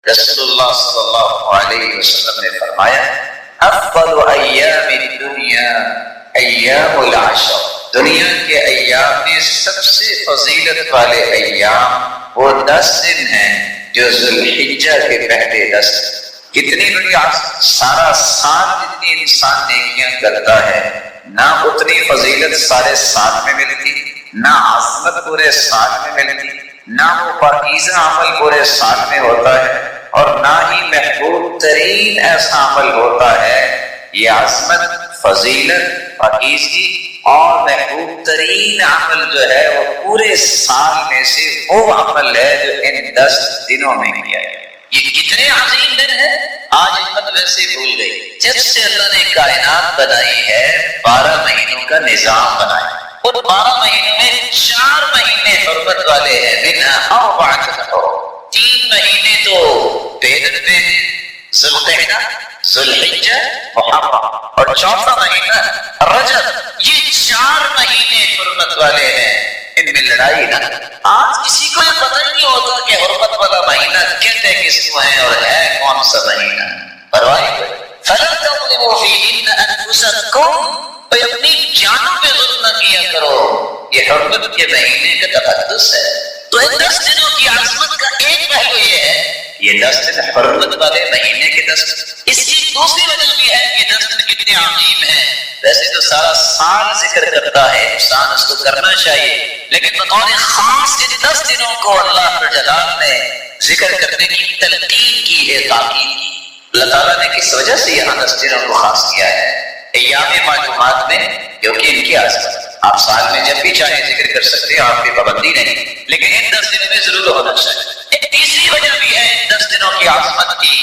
رسول اللہ صلی اللہ علیہ وسلم نے فرمایا افضل ایام الدنیا ایام العشر، دنیا کے ایام میں سب سے فضیلت والے ایام وہ 10 دن ہیں جو ذوالحجہ کے پہلے 10 دن۔ کتنی بڑی سارا سال جتنی انسان نیکیاں کرتا ہے نہ اتنی فضیلت سارے سال میں ملتی، نہ عظمت پورے سال میں ملتی، نہ وہ پاکیزہ عمل پورے سال میں ہوتا ہے، اور نہ ہی محبوب ترین ایسا عمل ہوتا ہے۔ یہ عظمت، فضیلت، پاکیزگی اور محبوب ترین عمل جو ہے وہ پورے سال میں سے وہ عمل ہے جو ان 10 دنوں میں کیا ہے۔ یہ کتنے عظیم دن ہیں، آج امت ویسے بھول گئی۔ جب سے اللہ نے کائنات بنائی ہے 12 مہینوں کا نظام بنایا، ان 12 مہینوں میں 4 مہینے حرمت والے ہیں، منها 4 3 مہینے تو پیدل پہ ذوالقعدہ، ذوالحجہ، محرم، اور 4تھا مہینہ رجب۔ یہ 4 مہینے حرمت والے ہیں، ان میں لڑائی نہ۔ آج کسی کو یہ پتہ نہیں ہوتا کہ حرمت والا مہینہ کہتے کس کو ہے اور ہے کون سا مہینہ، پرواہ نہیں۔ فَلَا تَظْلِمُوا فِيهِنَّ أَنفُسَكُمْ، بھئی اپنی جانوں پہ ظلم نہ کیا کرو، یہ حرمت کے مہینے کا تقدس ہے۔ تو ان 10 دنوں کی عظمت کا ایک پہلو یہ ہے، یہ 10 دن حرمت والے مہینے کے 10 دن۔ اس کی دوسری وجہ بھی ہے کہ 10 دن کتنے عظیم ہیں۔ ویسے تو سارا سال ذکر کرتا ہے، انسان اس کو کرنا چاہیے، لیکن بطور خاص ان 10 دنوں کو اللہ جلال نے ذکر کرنے کی تلقین کی ہے، تاکید کی۔ اللہ تعالیٰ نے کس وجہ سے یہاں 10 دنوں کو خاص کیا ہے؟ ایام معلومات میں، کیونکہ ان کی عظمت آپ سال میں جب بھی چاہیں ذکر کر سکتے ہیں، آپ کی پابندی نہیں، لیکن ان 10 دنوں میں ضرور ہونا چاہیے۔ ایک تیسری وجہ بھی ہے ان 10 دنوں کی عظمت کی۔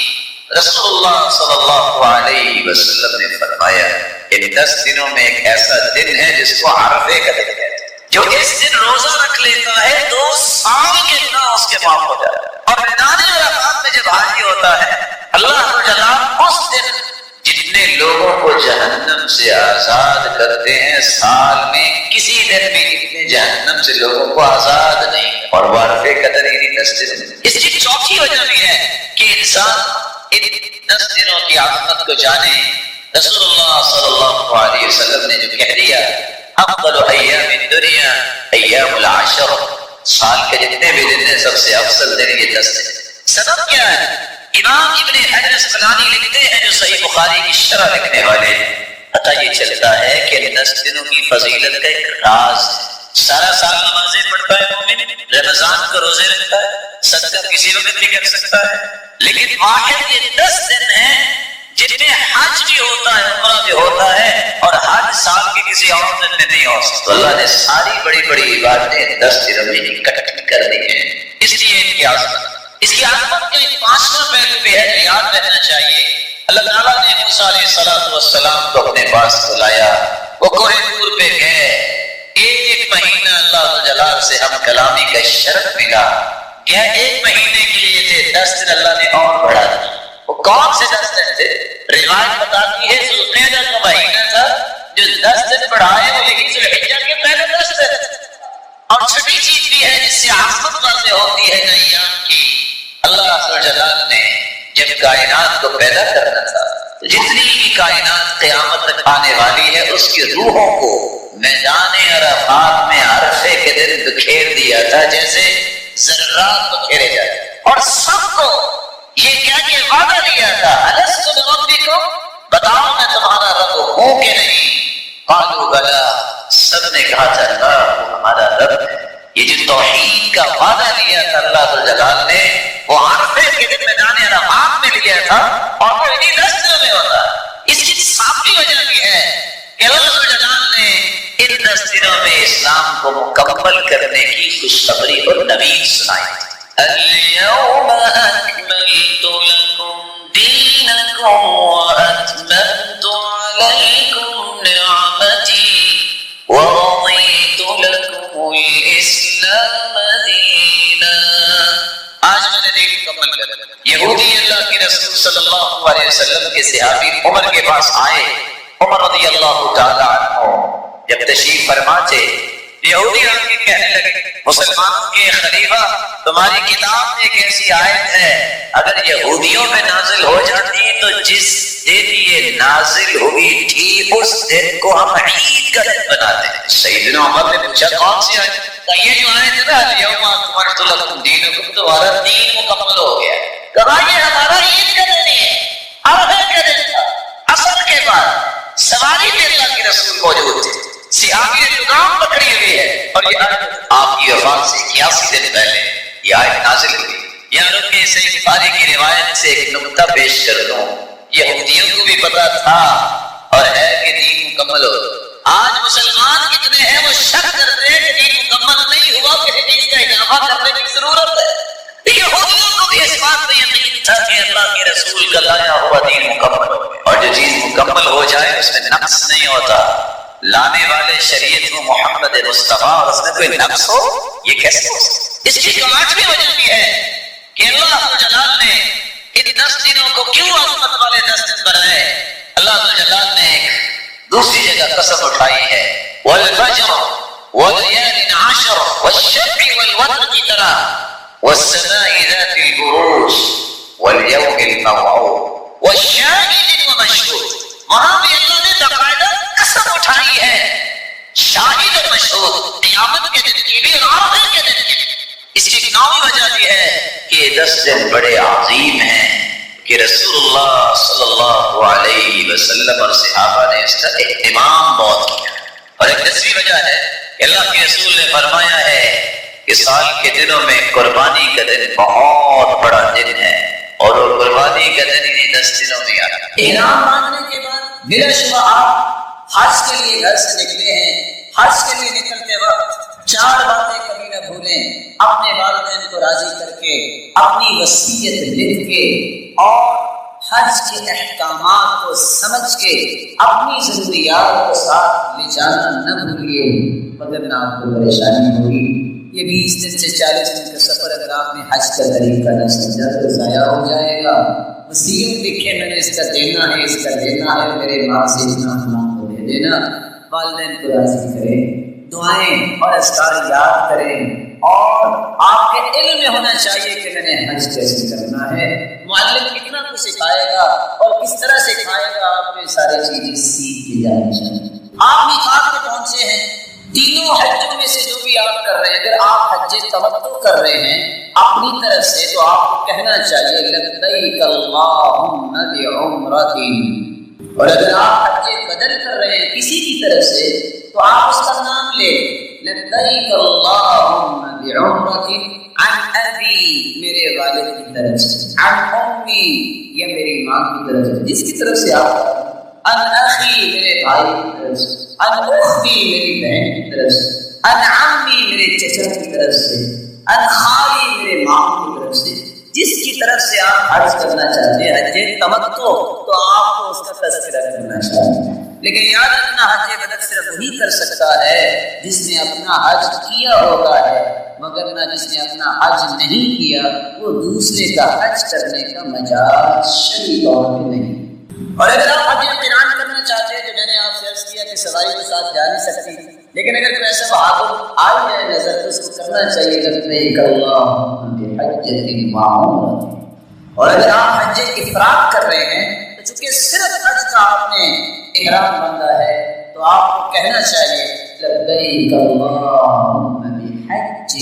رسول اللہ صلی اللہ علیہ وسلم نے فرمایا ان 10 دنوں میں ایک ایسا دن ہے جس کو عرفے کا دن کہتے ہیں۔ جو اس دن روزہ رکھ لیتا ہے 2 سال کے گناہ اس کے معاف ہو جاتا ہے۔ اور میدان عرفات میں جب حاضر ہوتا ہے اللہ تعالیٰ اس دن جتنے لوگوں کو جہنم سے آزاد کرتے ہیں، سال میں کسی دن بھی اتنے جہنم سے لوگوں کو آزاد نہیں، اور وہ عرفے کا دن انہی 10 دن۔ اس کی چوتھی وجہ بھی ہے کہ انسان ان 10 دنوں کی عظمت کو جانے۔ رسول اللہ صلی اللہ علیہ وسلم نے جو کہہ دیا افضل ایام الدنیا ایام العشر، سال کے جتنے بھی دن ہیں سب سے افضل دن یہ 10 دن۔ سبب کیا ہے؟ امام ابن حجر اسقلانی لکھتے ہیں، جو صحیح بخاری کی شرح لکھنے والے ہیں، پتہ یہ چلتا ہے کہ 10 دنوں کی فضیلت کا ایک راز ہے۔ سارا سال نمازیں پڑھتا ہے مومن، رمضان کو روزے رکھتا ہے، صدقہ کسی وقت بھی کر سکتا ہے، لیکن واحد یہ 10 دن ہیں جن میں حج بھی ہوتا ہے، عمرہ بھی ہوتا ہے، اور حج سال کے کسی اور دن میں نہیں ہو سکتا۔ اللہ نے ساری بڑی بڑی عبادتیں 10 دنوں میں اکٹھی کر دی ہیں، اس لیے ان کی عظمت۔ اس کی عظمت کا ایک 5واں پہلو بھی ہے جو یاد رکھنا چاہیے۔ اللہ تعالیٰ نے موسیٰ علیہ السلام کو اپنے پاس بلایا، وہ کوہ طور پہ گئے، ایک مہینہ اللہ جلال سے ہم کلامی کا شرف ملا، کیا 1 مہینے کے لیے تھے، 10 دن اللہ نے اور بڑھا دی۔ وہ کون سے 10 دن تھے؟ روایت بتاتی ہے ذوالقعدہ کا مہینہ تھا جو 10 دن بڑھائے وہ، لیکن ذوالحجہ کے پہلے 10 دن۔ اور چھٹی چیز بھی ہے جس سے عظمت واضح ہوتی ہے ایام کی، اللہ جلال نے جب کائنات کو پیدا کرنا تھا تو جتنی بھی کائنات قیامت تک آنے والی ہے اس کی روحوں کو میدان عرفات میں عرفے کے دن بکھیر دیا تھا، جیسے ذرات بکھیرے جاتے، اور سب کو یہ کیا کہ وعدہ دیا تھا الست بربکم، بتاؤ میں تمہارا رب ہوں کہ نہیں؟ قالوا بلا، سب نے کہا تھا اللہ وہ ہمارا رب ہے۔ یہ جو توحید کا وعدہ لیا تھا اللہ جلال نے، وہ عرفے کے دن میدان عرفات میں لیا تھا، اور وہ انہی 10 دنوں میں ہوتا ہے۔ اس کی 7ویں وجہ بھی ہے کہ اللہ جلال نے ان 10 دنوں میں اسلام کو مکمل کرنے کی خوشخبری اور نوید سنائی۔ اليوم اکملت لکم دینکم واتممت علیکم نعمتی ورضیت لکم الاسلام دینا۔ آج میں نے دین مکمل کر دیا۔ یہودی اللہ کے رسول صلی اللہ علیہ وسلم کے صحابی عمر کے پاس آئے، عمر رضی اللہ تعالی عنہ جب تشریف فرما تھے، یہودی آ کے کہنے لگے مسلمانوں کے خلیفہ تمہاری کتاب میں ایک ایسی آیت ہے اگر یہودیوں میں نازل ہو جاتی تو جس دن یہ نازل ہوئی تھی اس دن کو ہم عید کا دن بناتے ہیں۔ سیدنا عمر نے پوچھا کون سی آیت؟ یہ جو آیت ہے نا الیوم اکملت لکم دینکم، تمہارا دین مکمل ہو گیا۔ کہا یہ ہمارا عید کا دن ہی ہے، عرفے کا دن تھا، عصر کے بعد سواری میں اللہ کے رسول موجود تھے، صحابی نے لگام پکڑی ہوئی ہے، اور یہ آپ کی وفات سے 81 دن پہلے یہ آیت نازل ہوئی۔ یہاں رک کے سعید بخاری کی روایت سے ایک نقطہ پیش کر دوں، یہودیوں کو بھی پتا تھا اور ہے کہ دین مکمل ہو۔ آج مسلمان کتنے ہیں وہ شک کرتے ہیں کہ دین مکمل نہیں ہوا، کسی چیز کا اضافہ کرنے کی ضرورت ہے۔ یہودیوں کو بھی اس بات پہ یقین تھا کہ اللہ کے رسول کا لایا ہوا دین مکمل ہو، اور جو چیز مکمل ہو جائے اس میں نقص نہیں ہوتا۔ لانے والے شریعت کو محمد مصطفیٰ اور اس میں کوئی نقص ہو، یہ کیسے ہو سکتا؟ اس کی 8ویں وجہ بھی ہے کہ اللہ جلال نے ان 10 دنوں کو کیوں عظمت والے 10 دن بنائے۔ اللہ جلال نے ایک دوسری جگہ قسم اٹھائی ہے والفجر وليال عشر والشفع والوتر کی طرح والسماء ذات البروج واليوم الموعود والشاهد ومشهود۔ وہاں بھی اللہ نے باقاعدہ قسم اٹھائی ہے شاہد اور مشہود، قیامت کے دن کی بھی اور آخر کے دن کی بھی۔ اس کی 9ویں وجہ بھی ہے کہ یہ 10 دن بڑے عظیم ہیں کہ رسول اللہ صلی اللہ علیہ وسلم اور صحابہ نے اس کا اہتمام بہت کیا۔ اور ایک 10ویں وجہ ہے کہ اللہ کے رسول نے فرمایا ہے کہ سال کے دنوں میں قربانی کا دن بہت بڑا دن ہے، اور وہ قربانی کا دن انہیں 10 دنوں میں آتا ہے۔ احرام باندھنے کے بعد بلا شبہ آپ حج کے لیے گھر سے نکلے ہیں۔ حج کے لیے نکلتے وقت 4 باتیں کبھی نہ بھولیں، اپنے والدین کو راضی کر کے، اپنی وصیت لکھ کے، اور حج کے احکامات کو سمجھ کے اپنی ضروریات کو ساتھ لے جانا نہ بھولیے، مگر نہ آپ کو پریشانی ہوگی۔ یہ 20 دن سے 40 دن کا سفر اگر آپ نے حج کا طریقہ نہ سمجھا تو ضائع ہو جائے گا۔ وصیت لکھے میں نے اس کا دینا ہے، اس کا دینا ہے، میرے ماں سے اتنا فلاں کو دے دینا، والدین کو راضی کریں، دعائیں اور اذکار یاد کریں، اور آپ کے علم میں ہونا چاہیے کہ میں نے حج کیسے کرنا ہے۔ معلم کتنا کو سکھائے گا اور کس طرح سکھائے گا، آپ نے ساری چیزیں سیکھ کے جانی چاہیے۔ آپ میقات پہ پہنچے ہیں، تینوں حجوں میں سے جو بھی آپ کر رہے ہیں، اگر آپ حج تمتع کر رہے ہیں اپنی طرف سے تو آپ کو کہنا چاہیے لبیک اللہم بعمرۃ، اور اگر آپ حج بدل کر رہے ہیں کسی کی طرف سے تو آپ اس کا نام لیں، لبیک اللہم بعمرۃ عن ابی، میرے والد کی طرف سے، عن امی، یا میری ماں کی طرف سے، جس کی طرف سے آپ، ان اخی، میرے بھائی کی طرف سے، ان اختی، میری بہن کی طرف سے، ان عمی، میرے چچا کی طرف سے، ان خالی، میرے ماموں کی طرف سے، جس کی طرف سے آپ حج کرنا چاہتے ہیں حج تمتع، تو آپ کو اس کا تذکرہ کرنا چاہیے۔ لیکن یاد رکھنا حج بدل صرف وہی کر سکتا ہے جس نے اپنا حج کیا ہوتا ہے، مگر نہ جس نے اپنا حج نہیں کیا وہ دوسرے کا حج کرنے کا مجاز شرعی طور پہ نہیں۔ اور اگر آپ حج قران کرنا چاہتے ہیں تو میں نے آپ سے عرض کیا کہ سواری کے ساتھ جا نہیں سکتی، لیکن اگر کوئی ایسا بہادر آ جائے نظر تو اس کو کرنا چاہیے لبیک اللہم بحجۃ معمورۃ۔ اور اگر آپ حج افراد کر رہے ہیں تو چونکہ صرف حج کا آپ نے احرام باندھا ہے تو آپ کو کہنا چاہیے لبیک اللہم بحج،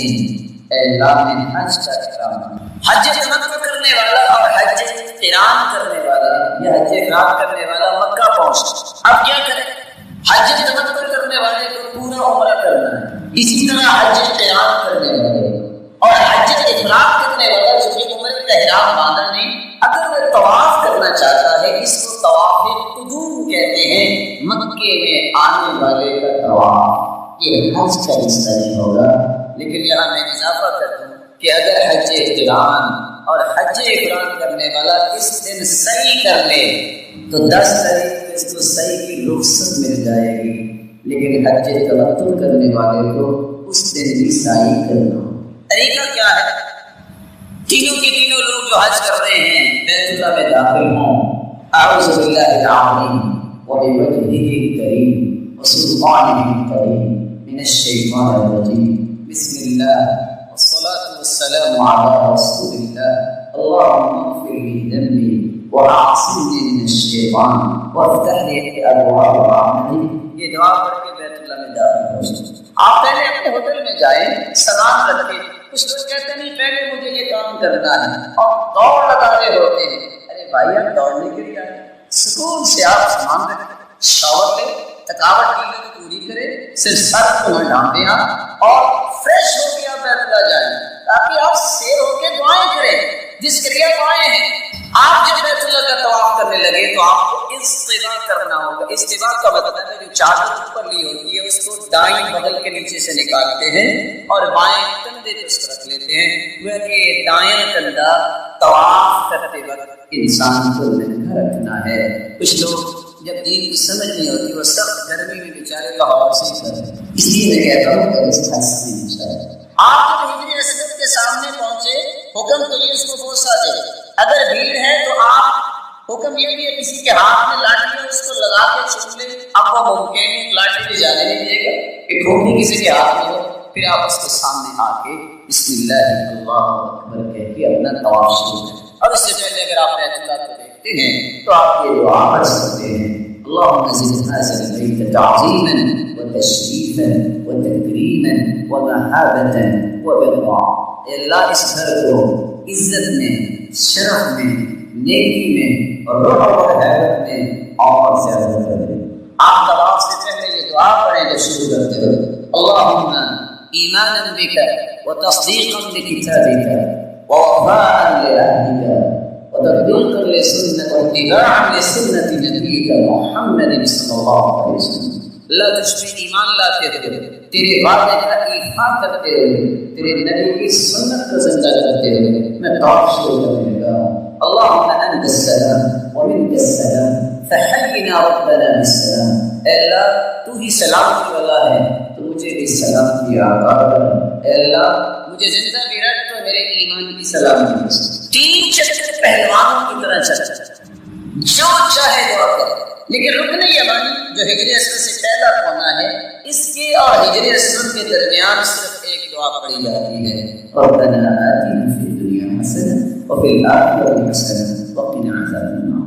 اے اللہ میں نے حج کا احرام، حج تمتع کرنے والا اور حج قران کرنے والا یا حج افراد کرنے والا مکہ پہنچا، اب کیا کریں؟ حج تمتع کرنے والے کو پورا عمرہ کرنا ہے، اسی طرح حج قران کرنے والے اور حج افراد کرنے والا جو کہ عمرے کا احرام باندھا نہیں، اگر وہ طواف کرنا چاہتا ہے، اس کو طواف قدوم کہتے ہیں، مکے میں آنے والے کا طواف، یہ حج کا حصہ نہیں ہوگا۔ لیکن یہاں میں اضافہ کر دوں کہ اگر حج قران اور حج افراد کرنے والا اس دن سعی کر لے تو 10 تاریخ کو اس کو سعی کی رخصت مل جائے گی، لیکن حج تمتع کرنے والے کو اس دن بھی سعی کرنا۔ طریقہ کیا ہے؟ تینوں کے تینوں لوگ جو حج کر رہے ہیں بیت اللہ میں داخل ہوں، اعوذ باللہ العظیم وبوجہہ الکریم وسلطانہ الکریم من الشیطان الرجیم بسم اللہ والصلاة والسلام علی رسول اللہ اللہم اغفر لی ذنبی وَأَعْصِمْنِي مِنَ الشَّيْطَانِ وَافْتَحْ لِي أَبْوَابَ رَحْمَتِكَ۔ یہ دعا پڑھ کے بیت اللہ میں داخل ہو جائیں۔ آپ پہلے اپنے ہوٹل میں جائیں، سلام رکھیں۔ کچھ لوگ کہتے ہیں نہیں پہلے مجھے یہ کام کرنا ہے اور دوڑ لگا رہے ہوتے ہیں۔ ارے بھائی آپ دوڑنے کے لیے آئے، سکون سے آپ سامان رکھیں، شاور لیں، تھکاوٹ کی لوگ پوری کریں، صرف سر کو نہ ڈانٹیں آپ اور فریش ہو کے آپ بیت اللہ جائیں تاکہ آپ سیر ہو کے دعائیں کریں۔ جس کریا دعائیں ہیں آپ جب بیت اللہ کا طواف کرنے لگے تو آپ کو استباء کرنا ہوگا۔ استباء کا مطلب ہے جو چادر اوپر لی ہوتی ہے اس کو دائیں بغل کے نیچے سے نکالتے ہیں اور بائیں کندھے پہ اس کو رکھ لیتے ہیں، وہ کہ دائیں کندھا طواف کرتے وقت انسان کو ننگا رکھنا ہے۔ کچھ لوگ جب دین کی سمجھ نہیں ہوتی وہ سخت گرمی میں بیچارے لاہور سے ہی کرتے ہیں، اس لیے میں کہتا ہوں کہ اس حادثے نہیں چاہیے۔ آپ جب حجر اسود کے سامنے پہنچے حکم تو یہ اس کو بوسہ دے، اگر بھیڑ ہے تو آپ حکم یہ بھی ہے کسی کے ہاتھ میں لاٹھی ہے اس کو لگا کے چوم لے، اب وہ ممکن ہے لاٹھی لے جانے نہیں دے گا کہ ٹھوکری کسی کے ہاتھ میں ہو، پھر آپ اس کے سامنے آ کے بسم اللہ اللہ اکبر کہہ کے اپنا طواف شروع کریں۔ اور اس سے پہلے اگر آپ بیت اللہ کو دیکھتے ہیں تو آپ یہ دعا پڑھ سکتے ہیں اللهم زد هذا البيت تعظيما وتشريفا وتكريما ومهابة وبرا۔ اے اللہ اس گھر کو عزت میں، شرف میں، نیکی میں اور روح و حیبت میں اور زیادہ کر دے۔ آپ طواف سے پہلے یہ دعا پڑھیں جو شروع کرتے ہو اللهم ایمانا بک وتصدیقا بکتابک ووفاء لعهدک وتطبيقا لسنة واتباعا لسنة نبيك محمد صلی اللہ علیہ وسلم۔ اللہ تجھ میں ایمان لاتے ہوئے، تیرے وعدے کا ایفا کرتے ہوئے، تیرے نبی کی سنت کو زندہ کرتے ہوئے میں طواف شروع کرنے لگا۔ اللہم انت السلام ومنک السلام فحینا ربنا بالسلام۔ اے اللہ تو ہی سلامتی والا ہے تو مجھے بھی سلامتی عطا کر۔ اے اللہ مجھے زندہ بھی رکھ تو میرے ایمان کی سلامتی ہے۔ تین چکر پہلوانوں کی طرح چل جو چاہے دعا کر، لیکن رکن یمانی جو ہجر اسود سے پہلا کونا ہے اس کے اور ہجر اسود کے درمیان صرف ایک دعا پڑھی جاتی ہے ربنا آتنا فی الدنیا حسنہ وفی الآخرۃ حسنہ وقنا عذاب النار۔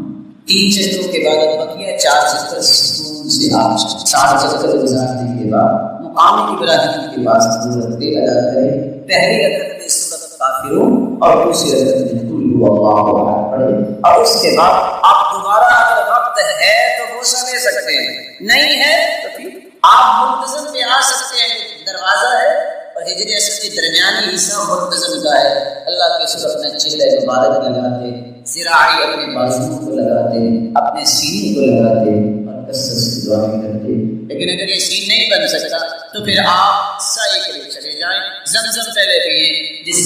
تین چکروں کے بعد بقیہ چار چکر سکون سے آپ 7 چکر گزارنے کے بعد مقام ابراہیم کے پاس دو رکعتیں ادا کریں۔ پہلی رکعت میں سورۃ کافرون اور دوسری رکعت میں قل هو اللہ احد پڑھیں اور اس کے بعد آپ دوبارہ اگر وقت ہے تو بوسہ لے سکتے ہیں، نہیں ہے تو پھر آپ منتظم میں آ سکتے ہیں۔ دروازہ ہے اور ہجر اسود کے درمیانی حصہ منتظم کا ہے۔ اللہ کے شکر اپنا چہرہ مبارک لگاتے، ذراعی اپنے بازوؤں کو لگاتے، اپنے سینے کو لگاتے اور کثرت سے دعائیں کرتے۔ لیکن اگر یہ سین نہیں بن سکتا تو پھر آپ سعی کے لیے چلے جائیں، زمزم پہلے پئیں، جس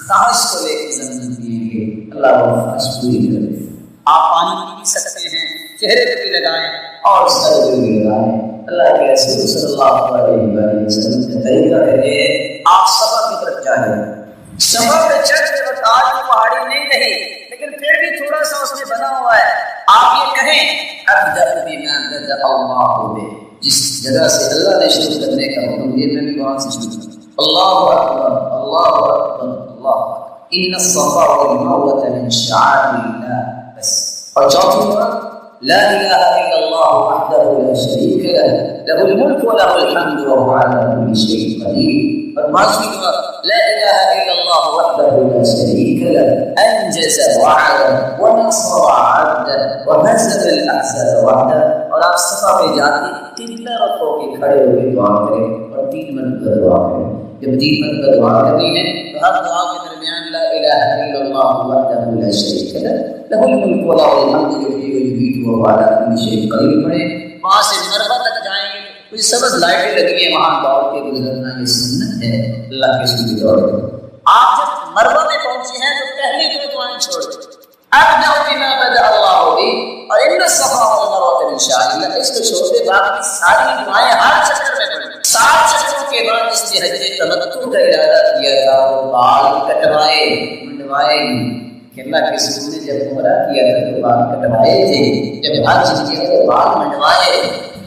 خواہش کو لے کے زمزم پئیں گے اللہ وہ خواہش پوری کر دے۔ آپ پانی پی سکتے ہیں، چہرے پہ بھی لگائیں اور سر پہ بھی لگائیں۔ اللہ کے رسول صلی اللہ علیہ وسلم کا طریقہ ہے آپ صفا کی طرف جائیں۔ صفا پہ چڑھتے وقت آج وہ پہاڑی نہیں رہی لیکن پھر بھی تھوڑا سا اس میں بنا ہوا ہے، آپ یہ کہیں ابدأ بما بدأ اللہ بہ، جس جگہ سے اللہ نے شروع کرنے کا حکم دیا میں بھی وہاں سے شروع کروں۔ اللہ اکبر اللہ اکبر اللہ اکبر ان الصفا والمروة من شعائر اللہ بس۔ اور چوتھی بات لا الہ الا اللہ وحدہ لا شریک لہ لہ الملک وله الحمد وهو على كل شيء قدیر۔ اور پانچویں بات لا الہ الا اللہ وحدہ لا شریک لہ انجز وعدہ ونصر عبدہ وهزم الاحزاب وحدہ۔ اور آپ صفا پہ جاتے قبلہ رخ ہو کے کھڑے ہو کے دعا کریں اور 3 مرتبہ دعا کریں۔ جب 3 مرتبہ دعا کرنی ہے تو ہر دعا کے درمیان لا الہ الا اللہ وحدہ لا شریک لہ لہ الملک وله الحمد یحیی ویمیت وهو علی کل شیء قدیر پڑھیں۔ وہاں سے مربع تک جائیں گے کچھ سبز لائٹیں لگی ہیں وہاں دوڑ کے گزرنا یہ سنت ہے اللہ کے سنت دوڑ کے۔ آپ جب مربع میں پہنچے ہیں تو پہلی 2 دعائیں چھوڑ دیں ابدأ بما بدأ اللہ بہ اور ان الصفا والمروة من شعائر اللہ، اس کو چھوڑ دے باقی ساری دعائیں ہر چکر میں پڑھیں۔ 7 چکروں کے بعد اس نے حج تمتع کا ارادہ کیا تھا وہ بال کٹوائے منڈوائے کہ اللہ کے رسول نے جب عمرہ کیا تھا تو بال کٹوائے تھے، جب حج کیا تو بال منڈوائے۔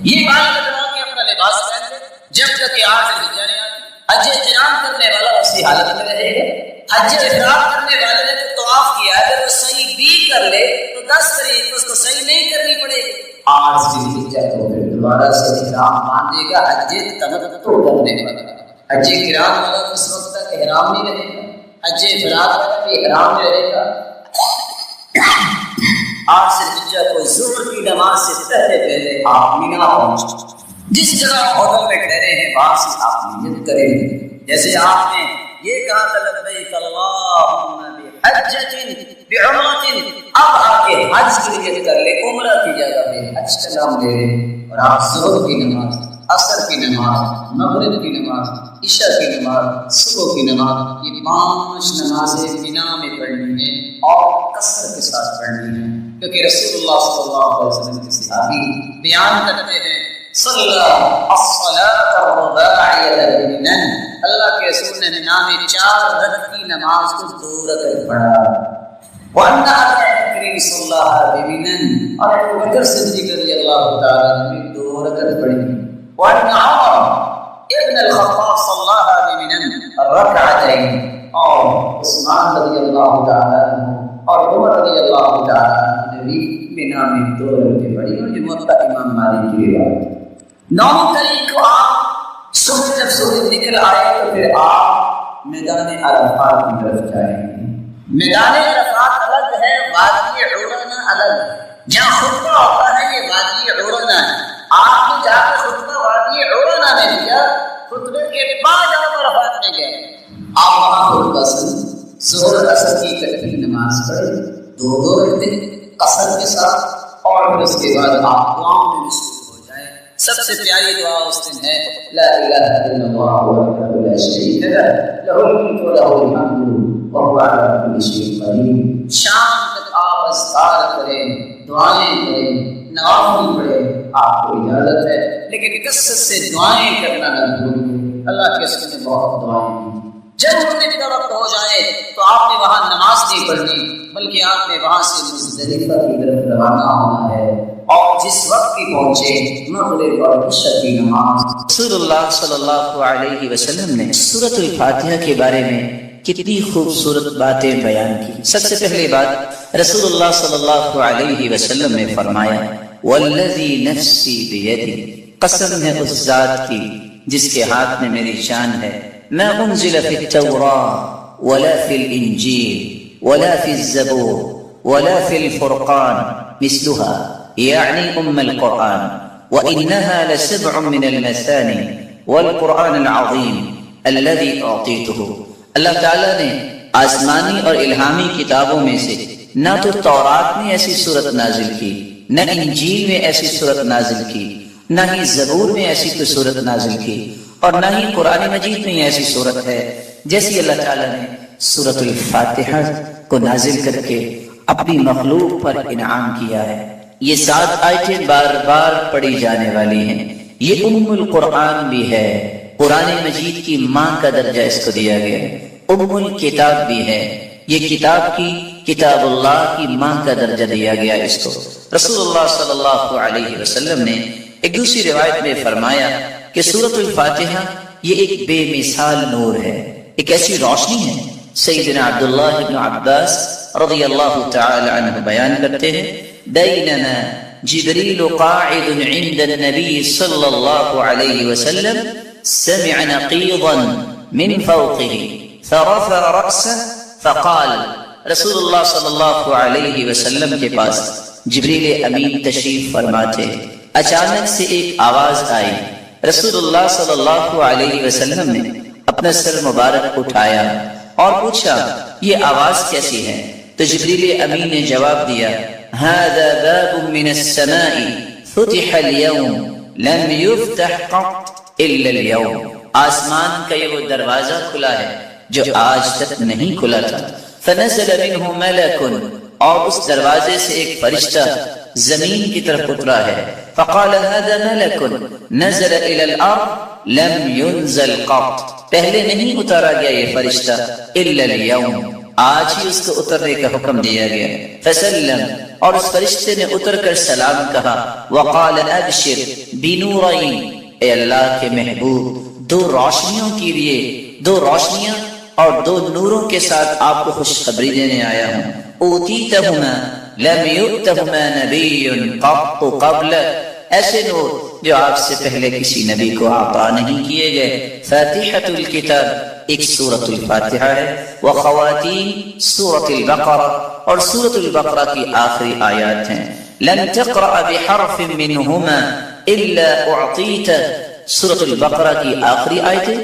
یہ بال کٹوا کے اپنا لباس پہن لے، جب تک کہ 8 ذوالحجہ نہیں آتی۔ حج قران کرنے والا اسی حالت میں رہے گا۔ حج افراد کرنے والے نے تو طواف کیا، اگر وہ صحیح بھی کر لے تو 10 تاریخ اس کو صحیح نہیں کرنی پڑے گی۔ 8 ذوالحجہ کو پھر دوبارہ سے احرام باندھے گا حج تمتع کرنے والا۔ حج قران والا اس وقت تک احرام نہیں رہے گا، حج افراد والا بھی احرام میں رہے گا۔ 8 ذوالحجہ کو ظہر کی نماز سے پہلے آپ مینا پہنچ، جس جگہ ہوٹل میں ٹھہرے ہیں وہاں سے آپ نیت کریں۔ جیسے آپ نے یہ کہا تھا لبیک اللہم بحجۃ بعمرۃ، اب آپ کے حج کی نیت کر لے، عمرہ کی جگہ پہ حج کا نام لے لیں، اور آپ ظہر کی نماز، عصر کی نماز، مغرب کی نماز، عشاء کی نماز، صبح کی نماز، یہ 5 نمازیں مینا میں پڑھنی ہیں اور قصر کے ساتھ پڑھنی ہیں، کیونکہ رسول اللہ صلی اللہ علیہ وسلم کے صحابی بیان کرتے ہیں صلی الصلاۃ الرباعیہ بمنن، اللہ کے رسول نے مینا میں 4 رکعت کی نماز کو 2 رکعت پڑھا۔ وَأَنَّ أَبَا بَكْرٍ صَلَّاهَا بِمِنَنَ، اور ابو بکر صدیق رضی اللہ تعالیٰ عنہ نے 2 رکعت پڑھی۔ وَأَنَّ عُمَرَ ابن الخطاب صَلَّاهَا بِمِنَنَ رَكْعَتَيْنِ، اور عثمان رضی اللہ تعالیٰ عنہ اور عمر رضی اللہ تعالیٰ عنہ نے بھی مینا میں 2 رکعتیں پڑھی، اور یہ موطا امام مالک کی روایت۔ 9 تاریخ کو آپ صبح جب سورج نکل آئے تو پھر آپ میدان عرفات کی طرف جائیں گے۔ میدان عرفات الگ ہے، وادی عرنا الگ ہے۔ جہاں خطبہ ہوتا ہے یہ وادی عرنا ہے، آپ نے جا کے خطبہ وادی عرنا میں دیا، خطبے کے بعد آپ عرفات میں گئے، آپ وہاں خطبہ سن، ظہر اثر کی اکٹھی نماز پڑھی، 2 رکعتیں قصر کے ساتھ، اور پھر اس کے بعد آپ دعاؤں میں مشغول۔ سب سے پیاری دعا اس دن ہے لا الہ الا اللہ وحدہ لا شریک لہ لہ الملک ولہ الحمد وهو على كل شيء قدیر۔ شام تک آپ اذکار کریں، دعائیں کریں، نوافل پڑھیں، آپ کو اجازت ہے، لیکن کثرت سے دعائیں کرنا نہ بھولیں۔ اللہ کے رسول نے بہت دعائیں کی۔ جب اٹھنے کا وقت ہو جائے تو آپ نے وہاں نماز نہیں پڑھنی، بلکہ آپ نے وہاں سے مزدلفہ کی طرف روانہ ہونا ہے، اور جس وقت بھی پہنچے مغرب اور عشاء کی نماز۔ رسول اللہ صلی اللہ علیہ وسلم نے سورۃ الفاتحہ کے بارے میں کتنی خوبصورت باتیں بیان کی۔ سب سے پہلی بات، رسول اللہ صلی اللہ علیہ وسلم نے فرمایا والذی نفسی بیدی، قسم ہے اس ذات کی جس کے ہاتھ میں میری جان ہے، ما انزل فی التوراۃ ولا فی الانجیل ولا فی الزبور ولا فی الفرقان مثلها، يعني القرآن، وإنها لسبع من المثاني والقرآن العظيم الذي أعطيته۔ اللہ تعالیٰ نے آسمانی اور الہامی کتابوں میں سے نہ تو تورات میں ایسی صورت نازل کی، نہ انجیل میں ایسی صورت نازل کی، نہ ہی زبور میں ایسی کوئی صورت نازل کی، اور نہ ہی قرآن مجید میں ایسی صورت ہے جیسی اللہ تعالیٰ نے سورۃ الفاتحہ کو نازل کر کے اپنی مخلوق پر انعام کیا ہے۔ یہ 7 آیتیں بار بار پڑھی جانے والی ہیں۔ یہ ام القرآن بھی ہے، قرآن مجید کی ماں کا درجہ اس کو دیا گیا ہے، ام الکتاب بھی ہے، یہ کتاب کی کتاب اللہ کی ماں کا درجہ دیا گیا اس کو۔ رسول اللہ صلی اللہ علیہ وسلم نے ایک دوسری روایت میں فرمایا کہ سورۃ الفاتحہ یہ ایک بے مثال نور ہے، ایک ایسی روشنی ہے۔ سیدنا عبداللہ بن عباس رضی اللہ تعالی عنہ بیان کرتے ہیں بینما جبریل قاعد عند النبی صلی اللہ علیہ وسلم سمع نقیضا من فوقه فرفع رأسه فقال، رسول اللہ صلی اللہ علیہ وسلم کے پاس جبریل امین تشریف فرما تھے، اچانک سے ایک آواز آئی، رسول اللہ صلی اللہ علیہ وسلم نے اپنا سر مبارک اٹھایا اور پوچھا یہ آواز کیسی ہے؟ تو جبریل امین نے جواب دیا هذا باب من السماء فتح اليوم لم يفتح قط الا اليوم، آسمان کا یہ وہ دروازہ کھلا ہے جو آج تک نہیں کھلا تھا۔ فنزل منه ملک، اور اس دروازے سے ایک فرشتہ زمین کی طرف اترا ہے، فقال هذا ملک نزل الى الارض لم ينزل قط، پہلے نہیں اتارا گیا یہ فرشتہ الا اليوم، آج ہی اس کو اترنے کا حکم دیا گیا۔ فسلم، اور اس فرشتے نے اتر کر سلام کہا، وقال ابشر بنورین، اے اللہ کے محبوب، دو روشنیوں کے لیے، دو روشنیاں اور دو نوروں کے ساتھ آپ کو خوشخبری دینے آیا ہوں۔ اوتیتہما لم یؤتہما نبی قط قبلک، ایسے نور جو آپ سے پہلے کسی نبی کو عطا نہیں کیے گئے۔ فاتحۃ الکتاب ایک سورۃ الفاتحہ ہے، وخواتیم سورۃ البقرہ، اور سورۃ البقرہ کی آخری آیات ہیں۔ لن تقرأ بحرف منہما الا اعطیت، سورۃ البقرہ کی آخری آیتیں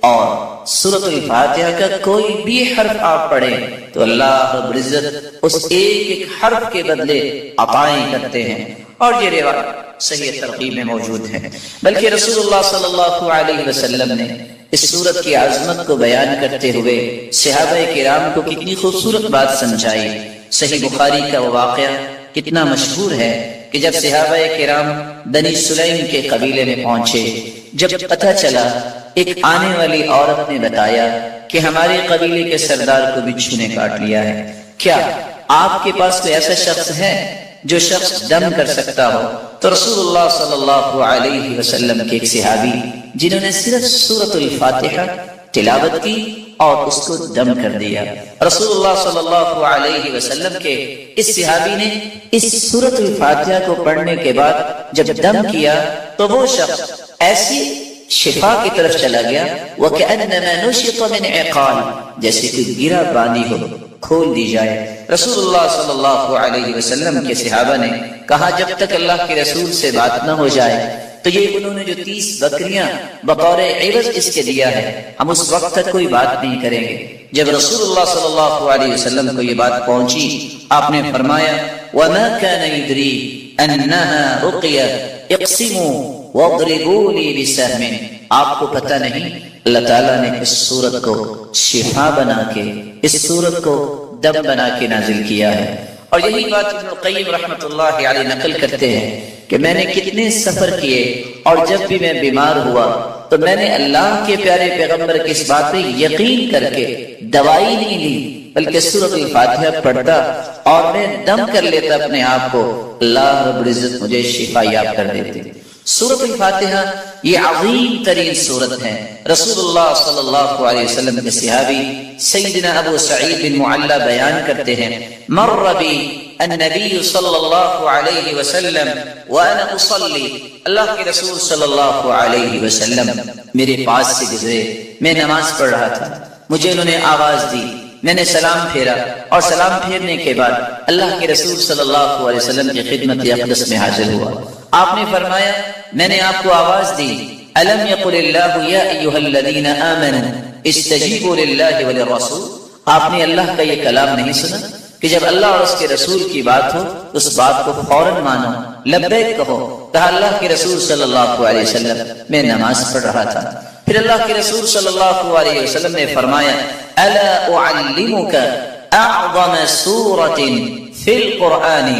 اور سورۃ الفاتحہ کا کوئی بھی حرف آپ پڑھیں تو اللہ رب العزت اس ایک ایک حرف کے بدلے عطائیں کرتے ہیں، اور یہ روایت صحیح ترغیب میں موجود ہے۔ بلکہ رسول اللہ صلی اللہ علیہ وسلم نے اس سورت کی عظمت کو بیان کرتے ہوئے صحابہ کرام کو کتنی خوبصورت بات سمجھائی۔ صحیح بخاری کا وہ واقعہ کتنا مشہور ہے کہ جب صحابہ کرام بنی سلیم کے قبیلے میں پہنچے، جب پتہ چلا ایک آنے والی عورت نے بتایا کہ ہمارے قبیلے کے سردار کو بچھو نے کاٹ لیا ہے، کیا آپ کے پاس کوئی ایسا شخص ہے جو شخص دم کر سکتا ہو؟ تو رسول اللہ صلی اللہ علیہ وسلم کے ایک صحابی جنہوں نے صرف سورۃ الفاتحہ تلاوت کی اور اس کو دم کر دیا، رسول اللہ صلی اللہ علیہ وسلم کے اس صحابی نے اس سورۃ الفاتحہ کو پڑھنے کے بعد جب دم کیا تو وہ شخص ایسی شفا کی طرف چلا گیا، وَكَأَنَّمَا نُشِطَ مِنْ عِقَالٍ، جیسے کوئی گرہ باندھی ہو کھول دی جائے۔ رسول اللہ صلی اللہ علیہ وسلم کے صحابہ نے کہا جب تک اللہ کے رسول سے بات نہ ہو جائے تو یہ انہوں نے جو 30 بکریاں بطور عوض اس کے دیا ہے، ہم اس وقت تک کوئی بات نہیں کریں گے۔ جب رسول اللہ صلی اللہ علیہ وسلم کو یہ بات پہنچی، آپ نے فرمایا وَمَا كَانَ يُدْرِي أَنَّهَا رُقْيَةٌ اقْسِمُوا وَاضْرِبُوا لِي بِسَهْمٍ، آپ کو پتہ نہیں اللہ تعالیٰ نے اس سورت کو شفا بنا کے، اس سورت کو دم بنا کے نازل کیا ہے۔ اور یہی بات ابن القیم رحمۃ اللہ علیہ نقل کرتے ہیں کہ میں نے کتنے سفر کیے اور جب بھی میں بیمار ہوا تو میں نے اللہ کے پیارے پیغمبر کی اس بات پہ یقین کر کے دوائی نہیں لی، بلکہ سورۃ الفاتحہ پڑھتا اور میں دم کر لیتا اپنے آپ کو، اللہ رب العزت مجھے شفا یاب کر دیتے۔ سورۃ الفاتحہ یہ عظیم ترین سورت ہے۔ رسول اللہ صلی اللہ علیہ وسلم کے صحابی سیدنا ابو سعید بن معلی بیان کرتے ہیں مر بی النبی صلی اللہ علیہ وسلم وانا اصلی، اللہ کے رسول صلی اللہ علیہ وسلم میرے پاس سے گزرے، میں نماز پڑھ رہا تھا، مجھے انہوں نے آواز دی، میں نے سلام پھیرا، اور سلام پھیرنے کے بعد اللہ کے رسول صلی اللہ علیہ وسلم کی خدمت اقدس میں حاضر ہوا۔ آپ نے فرمایا میں نے آپ کو آواز دی، الم یقل اللہ یا ایھا الذین آمنوا استجیبوا للہ وللرسول، آپ نے اللہ کا یہ کلام نہیں سنا کہ جب اللہ اور اس کے رسول کی بات ہو اس بات کو فوراً مانو، لبیک کہو؟ کہا اللہ کے رسول صلی اللہ علیہ وسلم میں نماز پڑھ رہا تھا۔ پھر اللہ کے رسول صلی اللہ علیہ وسلم نے فرمایا الا اعلمک اعظم سورۃ فی القرآن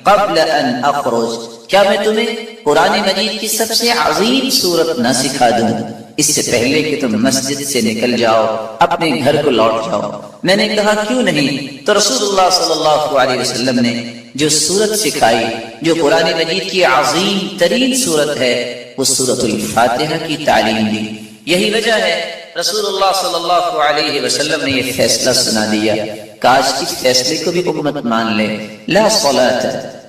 قبل ان اخرج، کیا میں تمہیں قرآن مجید کی سب سے عظیم سورت نہ سکھا دوں اس سے پہلے کہ تم مسجد سے نکل جاؤ، اپنے گھر کو لوٹ جاؤ؟ میں نے کہا کیوں نہیں؟ تو رسول اللہ صلی اللہ علیہ وسلم نے جو سورت سکھائی، جو قرآن مجید کی عظیم ترین سورت ہے، وہ سورۃ الفاتحہ کی تعلیم دی۔ یہی وجہ ہے رسول اللہ صلی اللہ علیہ وسلم نے یہ فیصلہ سنا دیا، کاش اس فیصلے کو بھی امت مان لے، لا صلاۃ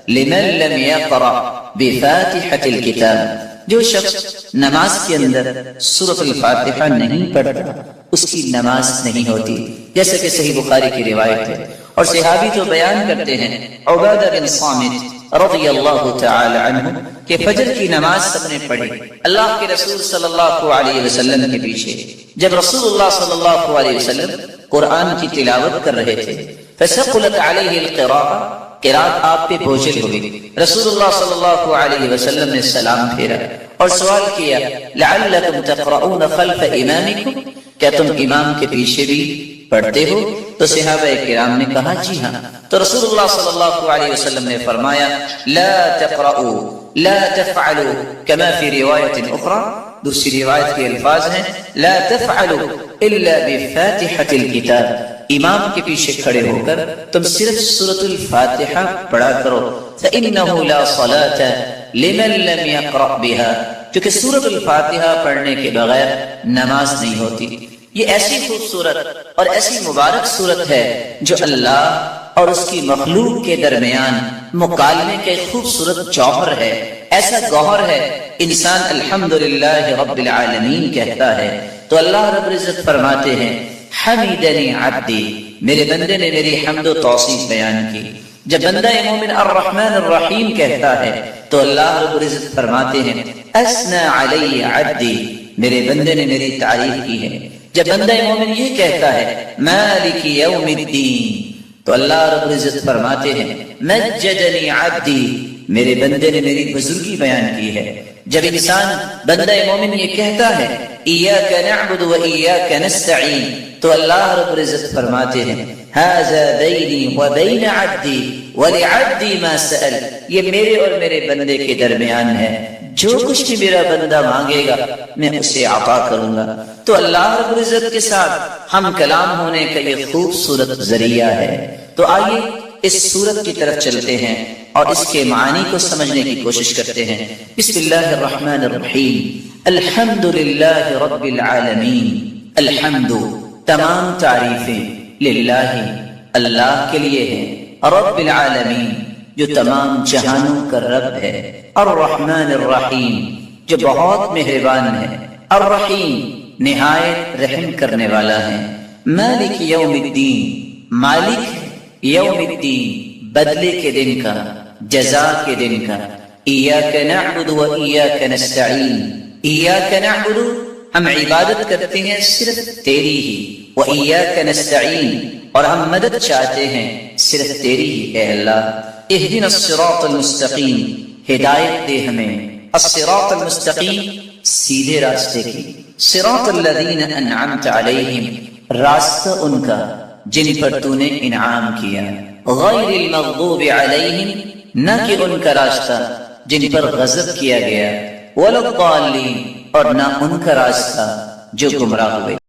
لمن لم یقرأ بفاتحة الکتاب، جو شخص نماز کے اندر سورۃ الفاتحہ نہیں پڑھتا اس کی نماز نہیں ہوتی، جیسے کہ صحیح بخاری کی روایت ہے۔ اور صحابی تو بیان کرتے ہیں عبادہ بن صامت رضی اللہ تعالی عنہ کہ فجر کی نماز سب نے پڑھی اللہ کے رسول صلی اللہ علیہ وسلم کے پیچھے، جب رسول اللہ صلی اللہ علیہ وسلم قرآن کی تلاوت کر رہے تھے فثقلت علیہ القراءۃ، قرات آپ پہ بوجھل ہوئی، رسول اللہ صلی اللہ علیہ وسلم نے سلام پھیرا اور سوال کیا لعلکم تقرؤون خلف امامکم، کیا تم امام کے پیچھے بھی پڑھتے ہو؟ تو صحابہ کرام نے کہا جی ہاں۔ تو رسول اللہ صلی اللہ علیہ وسلم نے فرمایا لا تقرؤوا لا تفعلوا كما في روایت اخرى، دوسری روایت کے الفاظ ہیں لا تفعلوا الا بفاتحة الکتاب، امام کے پیچھے کھڑے ہو کر تم صرف سورۃ الفاتحہ پڑھا کرو، فإنه لا صلاة لمن لم يقرأ بها، کیونکہ سورۃ الفاتحہ پڑھنے کے بغیر نماز نہیں ہوتی۔ یہ ایسی خوبصورت اور ایسی مبارک صورت ہے جو اللہ اور اس کی مخلوق کے درمیان مکالمے کے خوبصورت جوہر ہے، ایسا گوہر ہے۔ انسان الحمدللہ رب العالمین کہتا ہے تو اللہ رب العزت فرماتے ہیں حمیدنی عبدی، میرے بندے نے میری حمد و توصیف بیان کی۔ جب بندہ مومن الرحمن الرحیم کہتا ہے تو اللہ رب العزت فرماتے ہیں اثنى علی عبدی، میرے بندے نے میری تعریف کی ہے۔ جب بندہ مومن یہ کہتا ہے مالک یوم الدین تو اللہ رب العزت فرماتے ہیں مجدنی عبدی، میرے بندے نے میری بزرگی بیان کی ہے۔ جب انسان بندہ مومن یہ کہتا ہے ایاک نعبد و ایاک نستعین تو اللہ رب العزت فرماتے ہیں ھذا بینی و بین عبدی ولعبدی ما سأل، یہ میرے اور میرے بندے کے درمیان ہے، جو کچھ بھی میرا بندہ مانگے گا میں اسے عطا کروں گا۔ تو اللہ رب العزت کے ساتھ ہم کلام ہونے کا یہ خوبصورت ذریعہ ہے۔ تو آئیے اس سورت کی طرف چلتے ہیں اور اس کے معانی کو سمجھنے کی کوشش کرتے ہیں۔ بسم اللہ الرحمن الرحیم، الحمد للہ رب العالمین، الحمد تمام تعریفیں للہ اللہ کے لیے ہیں، رب العالمین جو تمام جہانوں کا رب ہے، الرحمن الرحیم جو بہت مہربان ہے، الرحیم نہایت رحم کرنے والا ہے، مالک یوم الدین مالک ہے یوم الدین بدلے کے دن کا، جزا کے دن کا، ایاک نعبد و ایاک نستعین، ایاک نعبد ہم عبادت کرتے ہیں صرف تیری ہی، و ایاک نستعین اور ہم مدد چاہتے ہیں صرف تیری ہی اے اللہ۔ اہدنا الصراط المستقیم، ہدایت دے ہمیں، الصراط المستقیم سیدھے راستے کی، صراط الذین انعمت علیہم راستہ ان کا جن پر تو نے انعام کیا، غیر المغضوب علیہم نہ کہ ان کا راستہ جن پر غضب کیا گیا، ولا الضالین اور نہ ان کا راستہ جو گمراہ ہوئے۔